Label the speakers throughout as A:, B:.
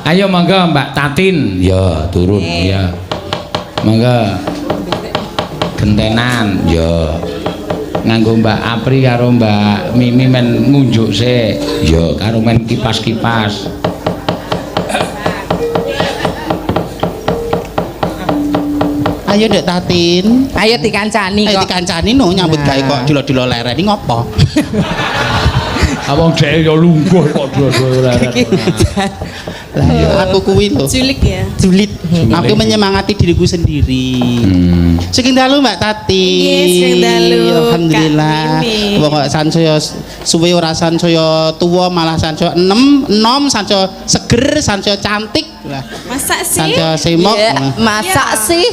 A: Ayo mangga Mbak Tatin. Ya, turun ya. Mangga. Gentenan ya. Nganggo Mbak Apri karo Mbak Mimi men ngunjuk sik. Ya, karo men kipas-kipas.
B: Ayo Dek Tatin.
C: Ayo dikancani kok.
B: Ayo dikancani no nyambut gawe kok dilo-dilo lereni ngopo?
A: Abang dhek ya lungguh kok dua-dua leren.
B: Lah aku kuwi lho.
D: Julik ya.
B: Julit. Aku menyemangati diriku sendiri. Sing dalu Mbak Tati.
D: Yes, sing dalu.
B: Alhamdulillah. Wong kok sansaya suwe ora sansaya tuwa malah sansaya enom sansaya seger, sansaya cantik. Lah.
D: Masa sih?
B: Sansaya semok.
C: Masak sih.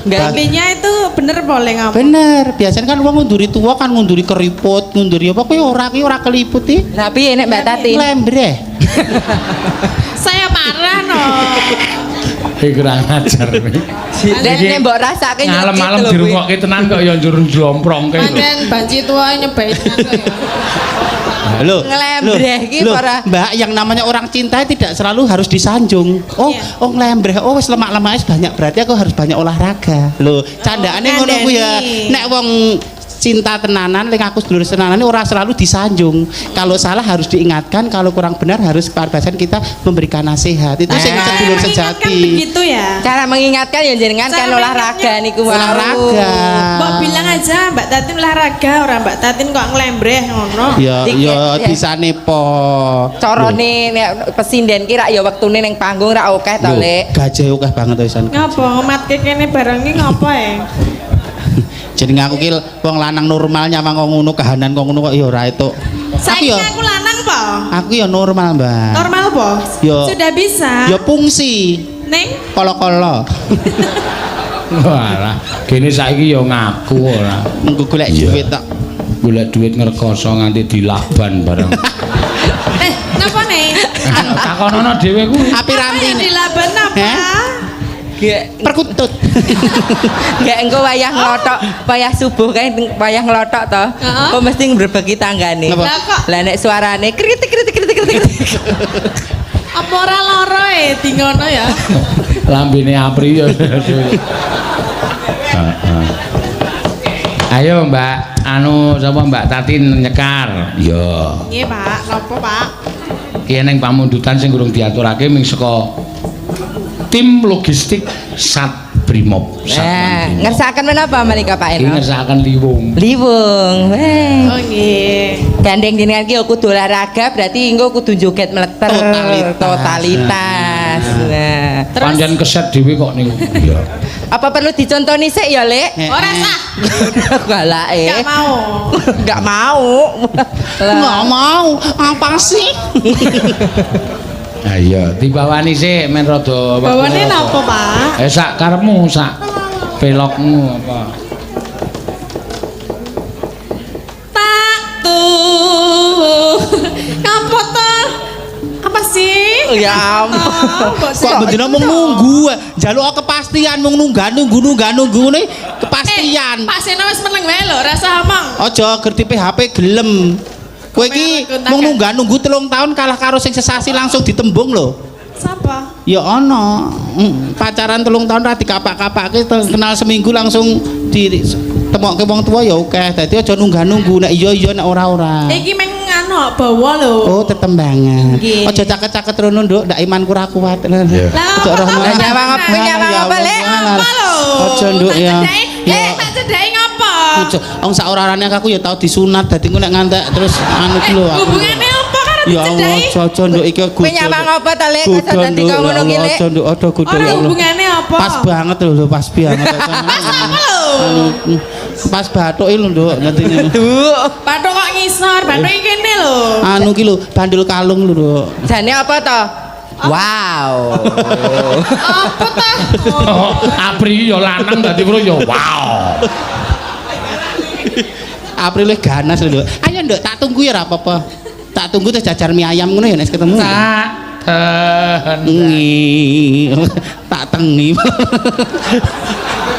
D: Gambinya itu bener boleh ngomong.
B: Bener, biasanya kan wong ngunduri tua kan ngunduri keriput, ngunduri apa kowe ora keliput iki.
C: Tapi enek Mbak Tati.
B: Lembreh.
D: Saya marah no.
A: Kurang ajar nih.
C: Dan nek mbok rasake
A: malam-malam dirungokke tenan kok ya njur njlomprongke.
D: Pancen banci tua nyebain aku ya.
B: Loh,
C: ngelembreh iki para
B: Mbak, yang namanya orang cinta tidak selalu harus disanjung. Oh, oh ngelembreh. Oh wis lemak-lemak banyak berarti aku harus banyak olahraga. Loh, candaane ngono ku ya. Nek wong cinta tenanan, lek aku sedulur tenanan ora selalu disanjung. Kalau salah harus diingatkan, kalau kurang benar harus parbasan kita memberikan nasihat. Itu sing sedulur sejati.
D: Begitu ya.
C: Cara mengingatkan ya jenengan kan olahraga niku wae.
B: Olahraga.
D: Mbak bilang aja Mbak Tatin olahraga, orang Mbak Tatin kok ngelembreh ngono.
B: Ya bisane po.
C: Carane nek pesinden ki rak ya wektune ning panggung rak akeh to, Lek.
B: Gajah akeh banget to isan.
D: Ngapa ngematke kene barang iki ngapa ya?
B: Jeneng aku ki wong lanang normal nyawang kok ngono kahanan kok ngono kok ya ora etuk.
D: Saiki aku lanang po.
B: Aku ya normal, Mbak.
D: Normal po?
B: Yo.
D: Sudah bisa.
B: Ya fungsi.
D: Neng?
B: Kolo-kolo.
A: Walah, kene saiki ya ngaku ora.
B: Mengko golek duit tok.
A: Golek duit ngrekoso nganti dilaban bareng.
D: Napa nih?
A: Takonono dhewe kuwi.
B: Api rantine.
D: Dilaban apa?
B: Perkutut.
C: Gak engko wayah nglothok, wayah subuh kae wayah nglothok to. Kok mesti mbrebeki tanggane. Lah nek suarane kritik.
D: Apa ora lara di ngono ya?
A: Lambene Apri ya. Ayo Mbak, sapa Mbak Tatin nyekar. Ya.
D: Nggih, Pak. Napa, Pak?
A: Ki ning pamundutan sing urung diaturake ming saka tim logistik Sat Brimob.
C: Ngersakaken menapa menika Pak Eno?
A: Ngersakaken liwung.
C: Liwung.
D: Oh nggih.
C: Gandeng jenengan ki kudu olahraga berarti engko kudu joget meleter totalitas. Nah,
A: Panjen keset dhewe kok niku. Iya.
C: Apa perlu dicontoni sik ya, Lek?
D: Ora sah.
C: Galake.
D: Enggak mau.
C: Enggak mau.
B: Enggak mau. Apa sih?
A: Ayo, dibawani sik men rada.
D: Bawane napa, Pak?
A: Sak karepmu, sak pelokmu apa?
D: Ngapa to? Apa sih?
C: Ya ampun.
B: Kok bendina mung nunggu, njaluk kepastian mung nunggu ne kepastian.
D: Pak Seno wis meneng wae lho, rasa omong.
B: Aja gerti PHP gelem. Kowe iki mung nunggu 3 tahun kalah karo sing sesasi langsung ditembung lho.
D: Sapa?
B: Ya ana. Pacaran 3 tahun ra dikapak-kapake kenal seminggu langsung ditemokke wong tua ya akeh. Dadi aja nunggu nek iya nek ora.
D: Iki meng anu bawa lho.
B: Oh, tetembangan. Aja caket-caket rono, Nduk, ndak imanku ra kuat.
D: Lah
C: nyawang apa, Lek?
D: Apa lho?
B: Aja, Nduk ya.
D: Tak cedhaki ngapa?
B: Wong sak orane aku ya tau disunat dadi ku nek ngantek terus anu ki lho.
D: Hubungane apa karo
B: Ya Allah, aja Nduk iki
C: Kowe nyawang apa to, Lek? Aja dadi kok ngono ki, Lek.
B: Aja Nduk, ada kudu ya Allah.
D: Hubungane apa?
B: Pas banget lho, pas banget.
D: Pas apa lho?
B: Pas bathuk lho, Nduk, ngatine.
D: Bathuk kok ngisor, bathuk iki kene lho.
B: Anu ki lho, bandul kalung lho, Nduk.
C: Jane apa to? Wow.
D: Apa ta?
A: Apri ya lanang dadi bro ya wow.
B: April ganas lho, Nduk. Ayo, Nduk, tak tunggu ya ora apa-apa. Tak tunggu terus jajar mie ayam ngono ya nek ketemu. Tak tengi.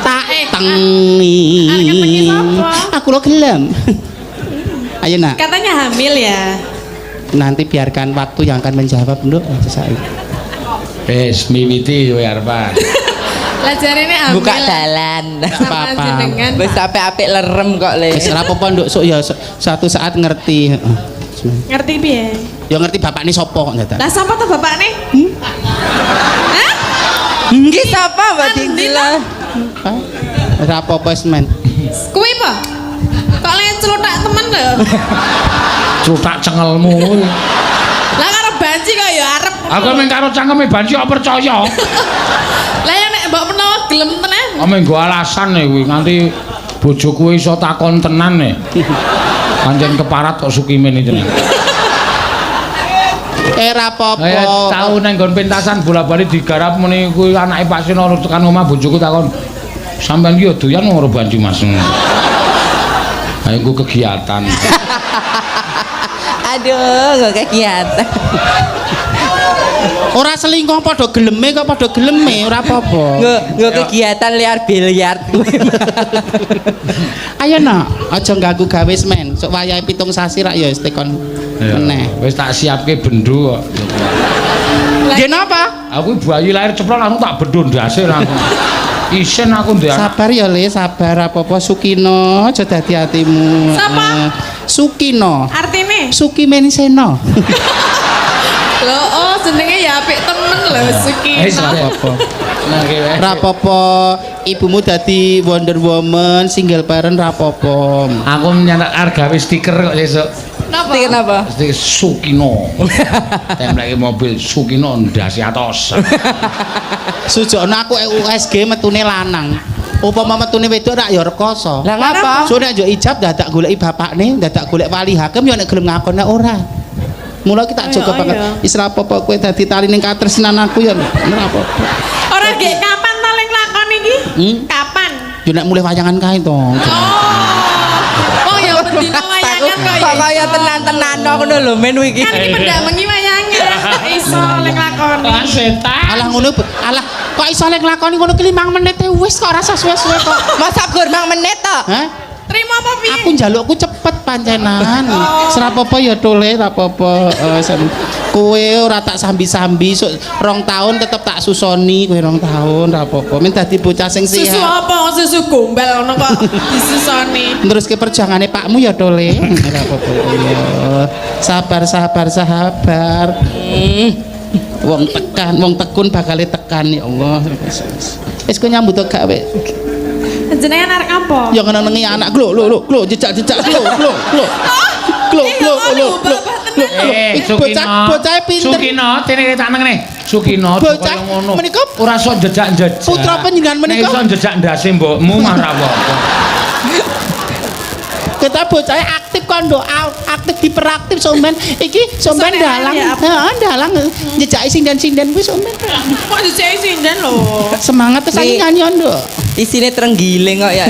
B: Tak tengi. Aku lo gelem. Ayo nak.
D: Katanya hamil ya.
B: Nanti biarkan waktu yang akan menjawab, Nduk.
A: Wis miwiti kowe arepan.
D: Lah jarene ambil.
C: Buka dalan.
D: Sama
B: Apa-apa.
D: jenengan.
C: Wis sampe apik lerem kok le.
B: Wis ora apa-apa nduk sok ya satu saat ngerti.
D: Ngerti piye?
B: Ya ngerti bapakne sapa kok ndak.
D: Lah sapa tuh bapakne? Hah?
C: Iki sapa Mbak Dingila?
B: Ora apa-apa wis men.
D: Kuwi apa? Kok le celutak temen lho.
A: Cutak cengelmu.
D: Lah karo banci kok ya arep.
A: Aku mung karo cangkeme banci kok percaya.
D: Lah ya nek mbok menawa gelem tenan.
A: Ame nggo alasan kuwi nganti bojoku iso takon tenan nih. Pancen keparat kok Sukimen iki jeneng.
B: Ora apa-apa.
A: Tau nang nggon pentasan bola-bali digarap muni kuwi anake Pak Sino tekan omah bojoku takon sampean ki yo doyan karo banci Mas. Ayo ku kegiatan.
C: Aduh, kok kegiatan.
B: Ora selingkuh padha geleme kok padha geleme ora apa-apa.
C: Nggo kegiatan liar biliar.
B: Ayo no, aja ganggu gawe men. Sok wayahe 7 sasi rak ya wis tekon meneh.
A: Wis tak siapke bendho kok.
B: Nggih napa?
A: Aku bayi lahir ceplok langsung tak bendho ndase langsung. Isen aku ndek.
B: Sabar ya Le, sabar apa-apa Sukino, aja dadi atimu.
D: Sapa?
B: Sukino.
D: Artine?
B: Sukimenseno.
D: Lho, oh jenenge ya apik temen lho Sukino.
A: Wis apa-apa. Nah, kowe.
B: Rapopo, ibumu dadi Wonder Woman, single parent rapopo.
A: Aku nyandak harga wis stiker kok sesuk.
D: Napa?
C: Iki kenapa?
A: Stiker Sukino. Template mobil Sukino ndase atos.
B: Sujokno aku USG metune lanang. Upama metune wedok rak ya rekoso.
C: Lah ngapa?
B: So nek yo ijab dadak goleki bapakne, dadak golek wali hakim yo nek gelem ngakone ora. Mula kita jaga
D: Ayo,
B: banget.
D: ayo.
B: Wis ra apa-apa kowe dadi talining katresnan aku yo ora apa-apa.
D: Ora nggih kapan to lek lakon iki? Kapan?
B: Yo nek mulai wayangan kae to.
D: Oh ya bendina wayangan kok ya.
C: Kaya tenan-tenan ngono lho men iki.
D: Kan iki pendak mengi wayangan. Iso lek lakoni.
A: Setan.
B: Alah ngono, alah kok iso lek nglakoni ngono ki 5 menit wis kok rasa suwe-suwe kok.
C: Masa gurmang menit to?
B: Hah?
D: Terima apa piye?
B: Aku njalukku cepet pancenan. Serapopo ya tole rapopo. Kowe ora tak sambi-sambi sok 2 tahun tetep tak susoni kowe 2 tahun rapopo. Men dadi bocah sing
D: Susu
B: sehat.
D: apa? Susu gombal ngono kok disusoni.
B: Terus ke perjuangane pakmu ya tole. Rapopo. Sabar sabar sabar. Wong tekan, wong tekun bakal tekan ya Allah. Wis kowe nyambut gawe.
D: Jenengan arek apa?
B: Ya ngenengi anak glo jejak-jejak glo. Bocah pinter.
A: Sukino, tene tak nengne. Sukino
B: Bocah
A: kaya ngono.
B: menika
A: Ora iso jejak-jejak.
B: putra panjenengan menika.
A: Nek iso jejak ndase mbokmu mah ora apa-apa.
B: Kita bocah aktif kon nduk, aktif diperaktif somben. Iki somben
D: Sonean
B: dalang.
D: ya?
B: Heeh, dalang jejake sinden-sinden kuwi somben.
D: Kok dicek sinden lho.
B: Semangat terus
C: Nih.
B: nyanyi nduk.
C: Isine trenggiling kok ya.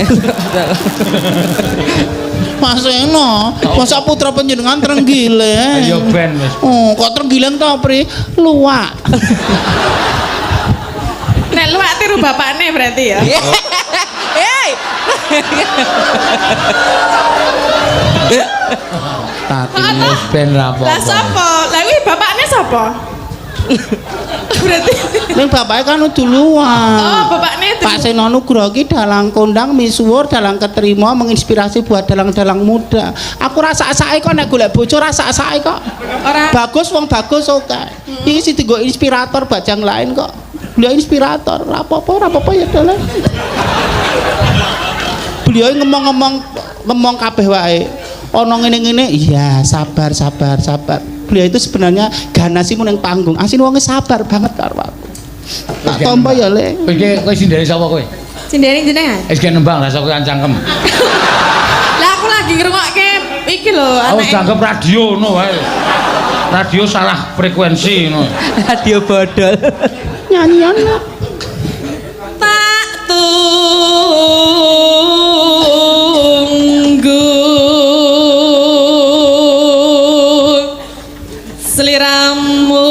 B: Mas Eno, masa putra panjenengan trenggile.
A: Ayo ben wis.
B: Oh, kok trenggileng to, Pri? Luwak.
D: Nek luwak tiru bapakne berarti ya.
C: Hei.
B: Tati.
A: Wis ben ra apa-apa.
D: Lah sapa? Lah kuwi bapakne sapa? Berarti
B: Ning bapake kan udah luwak.
D: oh bapakne itu.
B: Pak Seno Nugroho ki dalang kondang misuwur dalang keterima menginspirasi buat dalang-dalang muda. Aku rasa asake kok nek golek bojo rasa asake kok.
D: Ora
B: Bagus wong bagus oke. Iki sing dienggo inspirator bajang lain kok. Beliau inspirator, ora apa-apa ya dalan. Beliau ngomong kabeh wae. Ana ngene-ngene, iya sabar. Beliau itu sebenarnya ganasimu ning panggung. Asin wonge sabar banget karo aku. Tak tampa ya, Le.
A: Kowe sindene sapa kowe?
D: sindene jenengan.
A: Wis nembang rasa kowe cangkem.
D: Lah aku lagi ngrungokke iki lho
A: Aku
D: anake.
A: cangkem radio ngono wae. Radio salah frekuensi ngono.
C: Radio bodol.
B: Nyanyian
D: Tak tunggu seliramu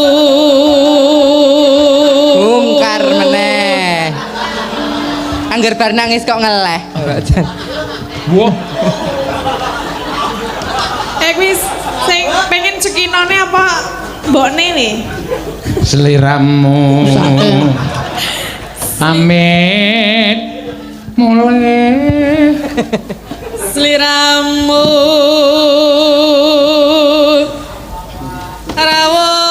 C: Bongkar meneh. Angger bar nangis kok ngeleh.
A: Wah,
D: kuwi sing pengen cekinone apa mbokne nih
A: Seliramu pamit mulai
D: Seliramu rawuh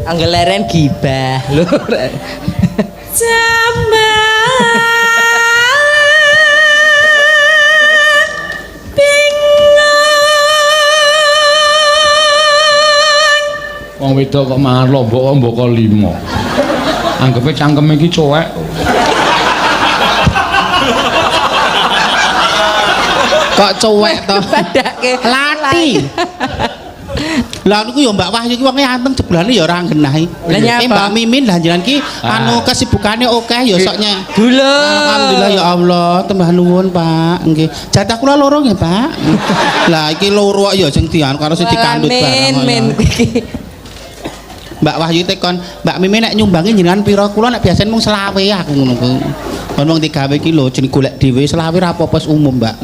C: Anggeleren gibah lho.
A: Wong wedok kok mangan lombok kok mbok 5. Anggepe cangkeme iki cuek.
B: Kok cuek to?
C: Badake
B: Lati. Lah niku ya Mbak Wahyu iki wonge anteng jeblane ya ora nggenahi.
C: Lah nyapa?
B: Mbak Mimin lah jenengan ki anu kesibukane akeh ya soknya.
C: Gula.
B: Alhamdulillah ya Allah, tambah nuwun Pak. Nggih. Jatah kula loro nggih Pak. Lah iki loro ya sing dian karo sing dikandut bareng.
C: Men
B: Mbak Wahyu tekon, Mbak Mimin nek nyumbangi jenengan pira kula nek biasane mung selawe aku ngono ku. Kon wong digawe ki lho jeneng golek dhewe selawe ra apa-apa umum Mbak.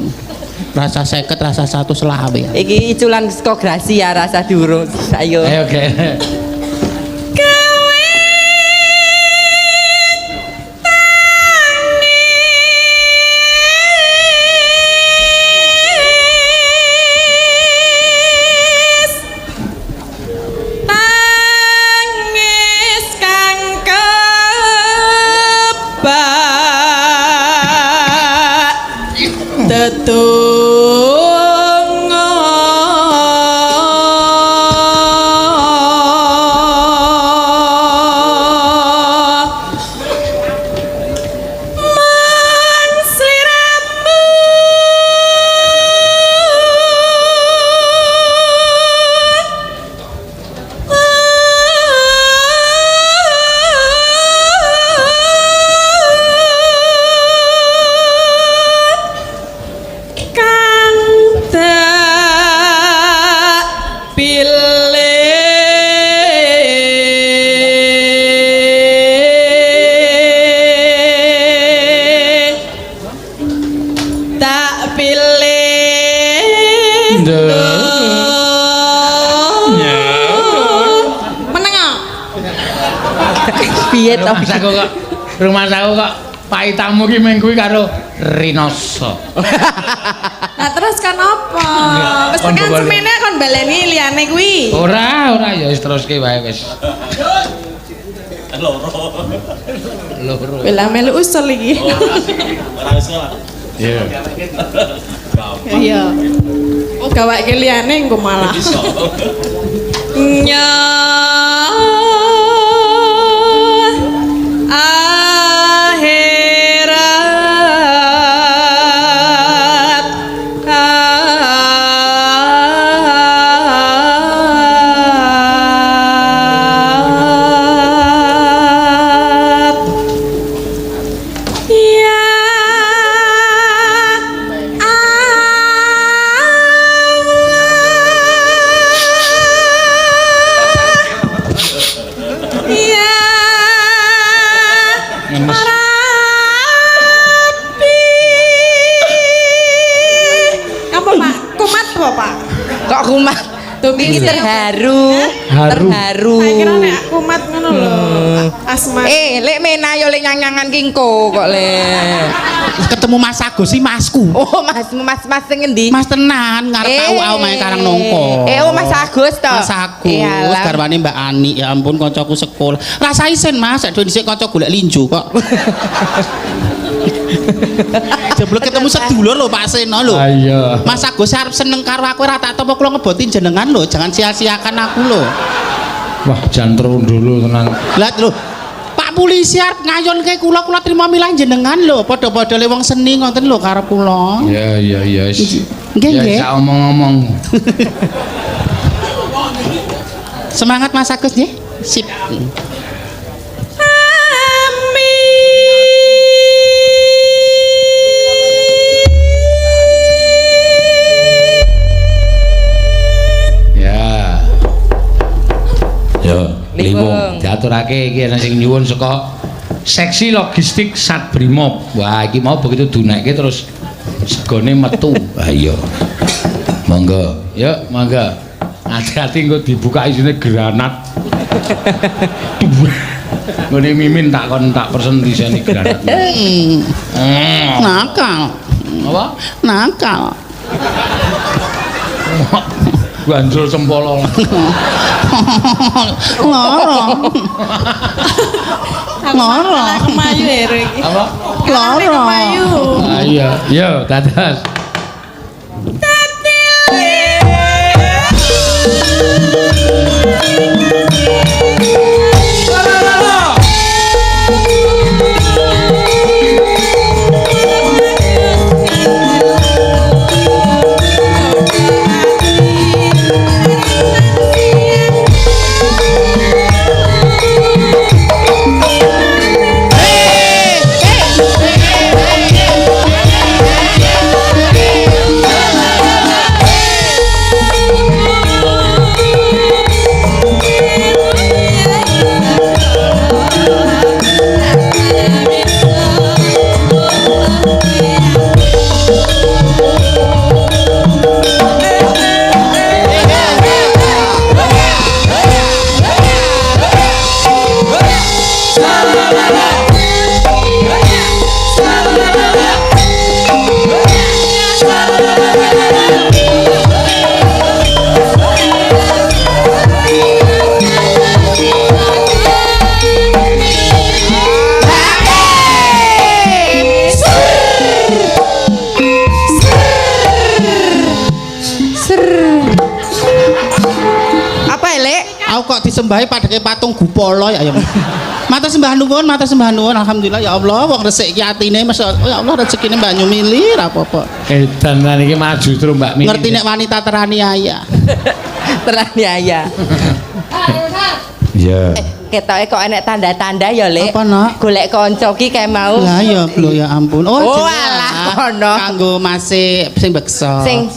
B: Rasa 50 rasa 1 selawe.
C: iki iculan saka Grasi ya rasa durung. Ayo.
A: Ayo oke. Rumah saku kok paitamu ki ming kuwi karo Rinoso.
D: Nah terus kan apa? Wis tekan semene kon baleni liyane kuwi.
A: Ora ya wis teruske wae wis. Loro.
D: Bela melu usul iki.
E: Ora wis lah.
A: Iya.
D: Iya. Oh gawake liyane engko malah. Nya
C: iki terharu. Terharu.
D: Kira nek kumat ngono lho. Asma.
C: Lek mena yo lek nyang-nyangan ki engko kok lek.
B: Ketemu Mas Agus si Masku.
C: Oh, Mas sing endi?
B: Mas tenan ngarep au mae Karang Nongko.
C: Oh Mas Agus to.
B: Mas Agus garwane Mbak Ani. Ya ampun kancaku sekolah. Rasa isen Mas, sak dhisik kanca golek linju kok. Jebul ketemu sedulur lho Pak Seno lho.
A: Iya.
B: Mas Agus arep seneng karo aku ora tak topo kula ngebotin jenengan lho, jangan sia-siakan aku lho.
A: Wah, jan dulu tenan.
B: Lah lho, Pak Polisi arep ngayonke kula trima milih jenengan lho, padha-padha le wong seni ngoten lho karo kula.
A: Iya wis.
B: Nggih nggih.
A: Ya omong-omong.
B: Semangat Mas Agus nggih. Sip.
A: Liwung diaturake iki ana sing nyuwun saka seksi logistik Satbrimob. Wah, iki mau begitu dinekke terus segone metu. Ah iya. Monggo. Yuk, monggo. Hati-hati engko dibuka isine granat. Ngene mimin tak kon tak pesen diseni granat.
B: Nakal.
A: Apa?
B: Nakal.
A: Banjul sempolo.
B: Loro. Loro.
D: Kemayu iki.
A: Apa?
B: Loro.
D: Kemayu.
A: Ah iya, yo dados.
B: Kok disembahi padake patung Gupala ya. Matur sembah nuwun, alhamdulillah ya Allah wong resik iki atine ya Allah rezekine Mbak Nyumili ra apa-apa.
A: Edan iki maju terus Mbak Mili.
B: Ngerti nek wanita teraniaya.
C: Teraniaya.
A: Iya.
C: Ketoke kok enek tanda-tanda ya, Lek.
B: Apa, Nak?
C: Golek kanca ki kae mau.
B: Lah ya lho ya ampun.
C: Oh,
B: jenenge
C: alah,
B: lah.
C: kono.
B: Kanggo masih sing beksa.
C: Sing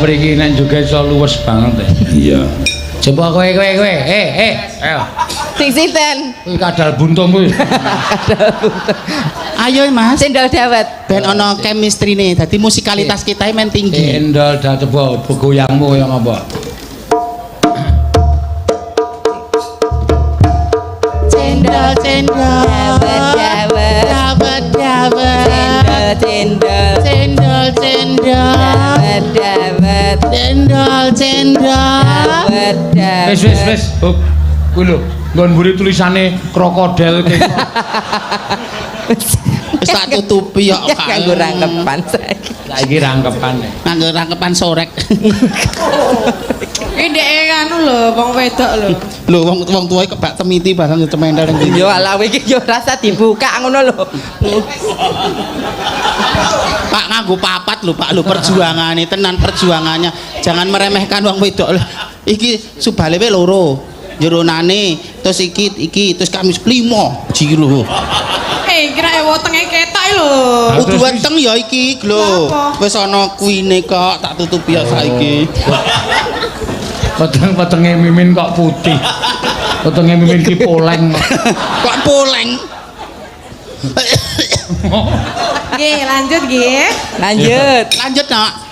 A: Mriki nek juga iso luwes banget. Iya. Coba kowe. Ayo.
C: sing sinten?
A: Kuwi kadal buntung kuwi.
B: Ayo Mas.
C: Cendol dawet.
B: Ben ana chemistry-ne. Dadi musikalitas kita men tinggi.
A: Cendol dawet coba begoyangmu kaya ngapa?
B: Cendol
A: Wis. Kuwi lho, nggon mburi tulisane krokodil ki.
B: Wis tak tutupi kok.
C: Kanggo rangkepan saiki.
A: Saiki rangkepan.
B: Nganggo rangkepan sorek.
D: Iki ndek anu lho, wong wedok lho.
B: Lho wong tuwa iki kebak temiti barang cemendel ning
C: Yo ala iki yo rasa dibuka ngono lho.
B: Pak nganggo papat lho Pak lho perjuangane tenan perjuangannya. Jangan meremehkan wong wedok. Iki subale we loro. Jeronane terus iki terus Kamis 5 ji lho.
D: Kira wetenge ketok lho.
B: Kudu weteng ya iki lho. Wis ana kuine kok tak tutupi ya saiki.
A: Wetenge Mimin kok putih. Wetenge Mimin ki poleng.
B: Kok poleng?
D: Nggih, lanjut nggih.
B: Lanjut Nak.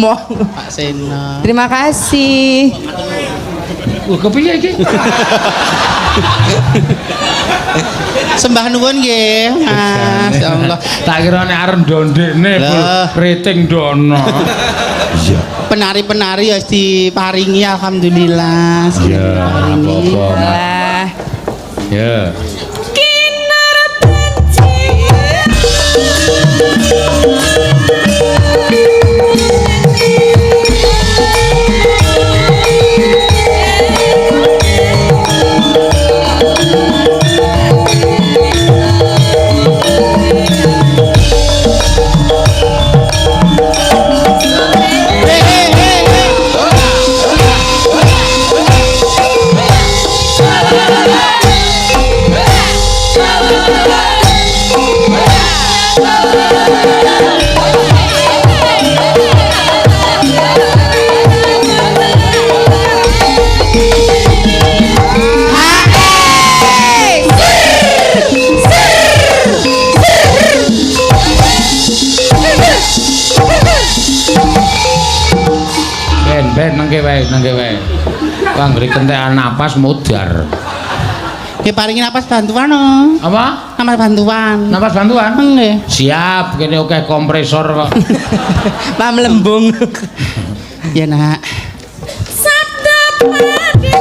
C: Mong.
B: Pak Seno.
C: Terima kasih.
A: Wah, kepiye iki?
B: Sembah nuwun nggih, Mas. Ya Allah.
A: Tak kira nek arep ndondekne
B: Lah.
A: rating dono. Iya.
B: Penari-penari wis diparingi alhamdulillah.
A: Ya, apa-apa. Mak.
C: Lah.
A: Ya. Ben nangke wae. Kanggere kentekan napas mudar.
B: Nggih paringi napas bantuan no.
A: Apa?
B: Napas bantuan.
A: Napas bantuan?
B: Nggih.
A: Siap, kene akeh kompresor kok.
C: Mam lembung.
B: Ya nak.
D: Sabda padi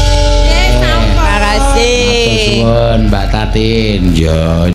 C: Terima kasih.
A: Suwun Mbak Tatin. Yo.